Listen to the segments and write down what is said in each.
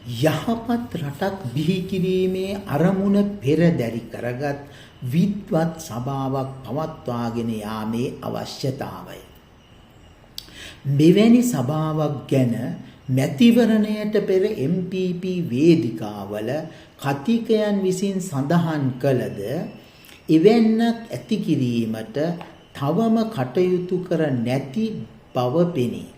යහපත් රටක් බිහි කිරීමේ අරමුණ පෙරදැරි කරගත් විද්වත් සභාවක් පවත්වාගෙන යාමේ අවශ්‍යතාවය. මෙවැනි සභාවක් ගැන මැතිවරණයට පෙර MPP වේදිකාවල කතිකයන් විසින් සඳහන් කළද එවැන්නක් ඇති කිරීමට තවම කටයුතු කර නැති බව පෙනේ.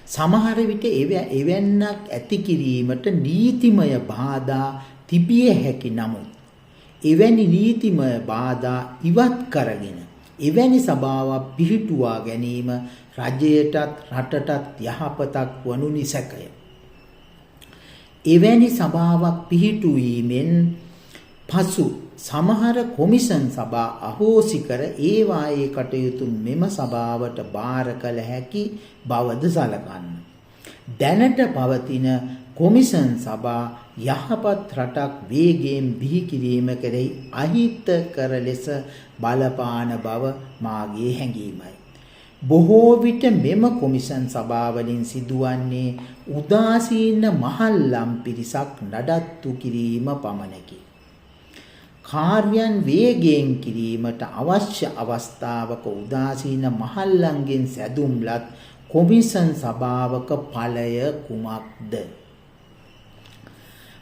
සමහර විට එවැන්නක් ඇති කිරීමට නීතිමය බාධා තිබිය හැකි නමුත් එවැනි නීතිමය බාධා ඉවත් කරගෙන එවැනි සභාවක් පිහිටුවා ගැනීම රජයටත් රටටත් යහපතක් වනු නිසැකය. එවැනි සභාවක් පිහිටුවීමෙන් පසු සමහර කොමිෂන් සභා අහෝසි කර ඒවායේ කටයුතු මෙම සභාවට බාර කළ හැකි බවද සලකන්න. දැනට පවතින කොමිෂන් සභා යහපත් රටක් වේගයෙන් බිහි කිරීම කෙරෙහි අහිතකර ලෙස බලපාන බව මාගේ හැඟීමයි. බොහෝ විට මෙම කොමිෂන් සභාවලින් සිදුවන්නේ උදාසීන මහල්ලම් පිරිසක් නඩත්තු කිරීම පමණකි. කාර්යයන් වේගයෙන් කිරීමට අවශ්‍ය අවස්ථාවක උදාසීන මහල්ලන්ගෙන් සැදුම්ලත් කොමිෂන් සභාවක ඵලය කුමක්ද?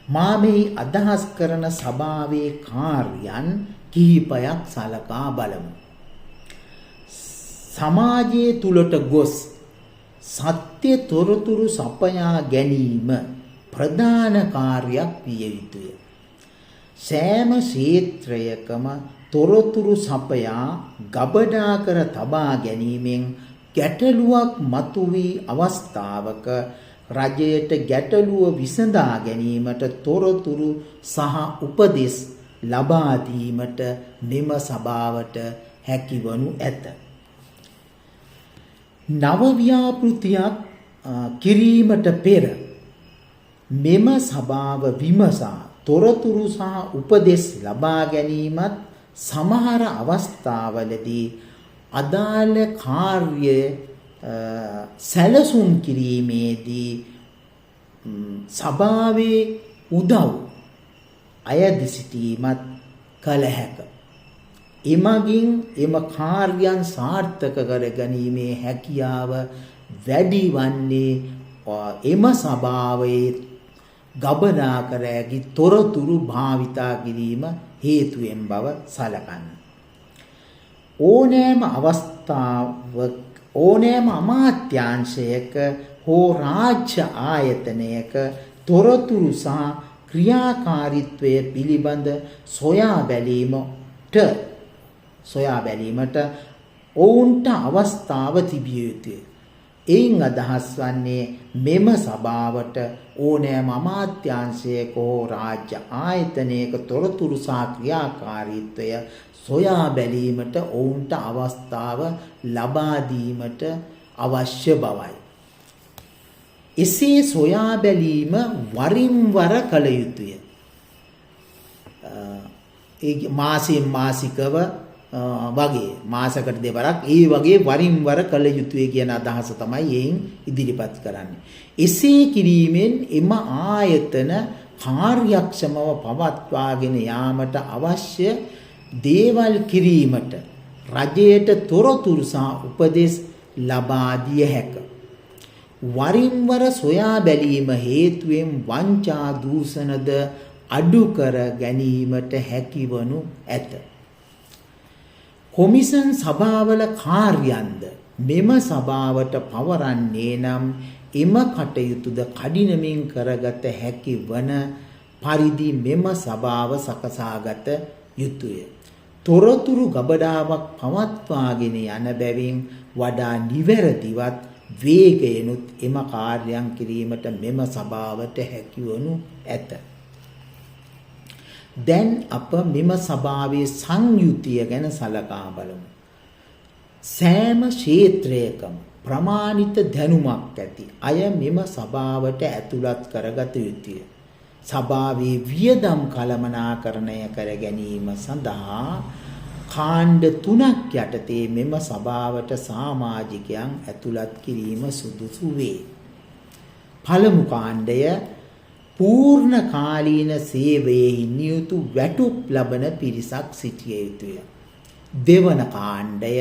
මා මෙහි අදහස් කරන සභාවේ කාර්යයන් කිහිපයක් සලකා බලමු. සමාජයේ තුලට ගොස් සත්‍ය තොරතුරු සපයා ගැනීම ප්‍රධාන කාර්යයක් විය යුතුය. සෑම ක්ෂේත්‍රයකම තොරතුරු සපයා ගබඩා කර තබා ගැනීමෙන් ගැටලුවක් මතුවී අවස්ථාවක රජයට ගැටලුව විසඳා ගැනීමට තොරතුරු සහ උපදෙස් ලබා දීමට මෙම සභාවට හැකිවනු ඇත. නව ව්‍යාපෘතියක් කිරීමට පෙර මෙම සභාව විමසා තොරතුරු සහ උපදෙස් ලබා ගැනීමත් සමහර අවස්ථාවලදී අදාළ කාර්ය සැලසුම් කිරීමේදී සභාවේ උදව් අයද සිටීමත් කළ හැක. එමගින් එම කාර්යයන් සාර්ථක කර ගැනීමේ හැකියාව වැඩි වන්නේ එම සභාවේ ගබඩා කර හැකි තොරතුරු භාවිතා කිරීම හේතුවෙන් බව සලකන්න. ඕනෑම අමාත්‍යාංශයක හෝ රාජ්‍ය ආයතනයක තොරතුරු සහ ක්‍රියාකාරීත්වය පිළිබඳ සොයා බැලීමට ඔවුන්ට අවස්ථාව තිබිය යුතුය. එයින් අදහස් වන්නේ මෙම සභාවට ඕනෑම අමාත්‍යාංශයක හෝ රාජ්‍ය ආයතනයක තොරතුරු සහ ක්‍රියාකාරීත්වය සොයා බැලීමට ඔවුන්ට අවස්ථාව ලබා දීමට අවශ්‍ය බවයි. එසේ සොයා බැලීම වරින් වර කළ යුතුය. මාසෙන් මාසිකව වගේ මාසකට දෙවරක් ඒ වගේ වරින් වර කළ යුතුය කියන අදහස තමයි එයින් ඉදිරිපත් කරන්නේ. එසේ කිරීමෙන් එම ආයතන කාර්යක්ෂමව පවත්වාගෙන යාමට අවශ්‍ය දේවල් කිරීමට රජයට තොරතුරු සහ උපදෙස් ලබා දිය හැක. වරින් වර සොයා බැලීම හේතුවෙන් වංචා දූෂණද අඩු කර ගැනීමට හැකිවනු ඇත. කොමිෂන් සභාවල කාර්යන්ද මෙම සභාවට පවරන්නේ නම් එම කටයුතුද කඩිනමින් කරගත හැකි වන පරිදි මෙම සභාව සකසාගත යුතුය. තොරතුරු ගබඩාවක් පවත්වාගෙන යන බැවින් වඩා නිවැරදිවත් වේගයෙන්ුත් එම කාර්යයන් කිරීමට මෙම සභාවට හැකිවනු ඇත. දැන් අප මෙම සභාවේ සංයුතිය ගැන සලකා බලමු. සෑම ක්ෂේත්‍රයකම ප්‍රමාණිත දැනුමක් ඇති අය මෙම සභාවට ඇතුළත් කරගත යුතුය. සභාවේ වියදම් කළමනාකරණය කර ගැනීම සඳහා කාණ්ඩ 3ක් යටතේ මෙම සභාවට සමාජිකයන් ඇතුළත් කිරීම සුදුසු වේ. පළමු කාණ්ඩය පූර්ණ කාලීන සේවයේ නියුතු වැටුප් ලබන පිරිසක් සිටිය යුතුය. දෙවන කාණ්ඩය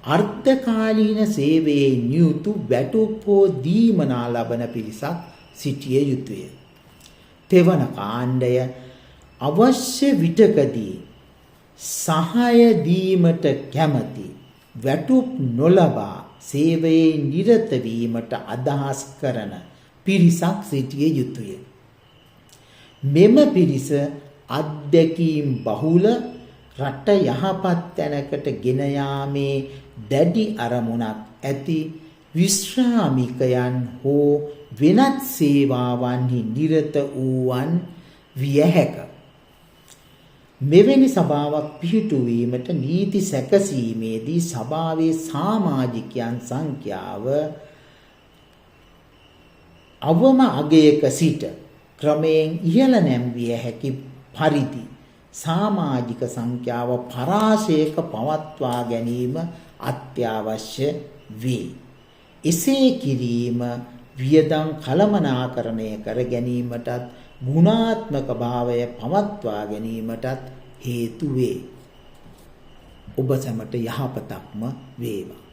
අර්ධකාලීන සේවයේ නියුතු වැටුප් හෝ දීමනා ලබන පිරිසක් සිටිය යුතුය. තෙවන කාණ්ඩය අවශ්‍ය විටකදී සහාය දීමට කැමැති වැටුප් නොලබා සේවයේ නිරත වීමට අදහස් කරන පිරිසක් සිටිය යුතුය. මෙම පිරිස අත්දැකීම් බහුල රට යහපත් තැනකට ගෙන යාමේ දැඩි අරමුණක් ඇති විශ්‍රාමිකයන් හෝ වෙනත් සේවාවන්හි නිරත වූවන් විය හැක. මෙවැනි සභාවක් පිහිටුවීමට නීති සැකසීමේදී සභාවේ සමාජිකයන් සංඛ්‍යාව අවම අගයක සිට ක්‍රමයෙන් ඉහළ නැංවිය හැකි පරිදි සමාජික සංඛ්‍යාව පරාසයක පවත්වා ගැනීම අත්‍යවශ්‍ය වේ. එසේ කිරීම වියදම් කළමනාකරණය කර ගැනීමටත් ගුණාත්මක භාවය පවත්වා ගැනීමටත් හේතු වේ. ඔබ සැමට යහපතක්ම වේවා.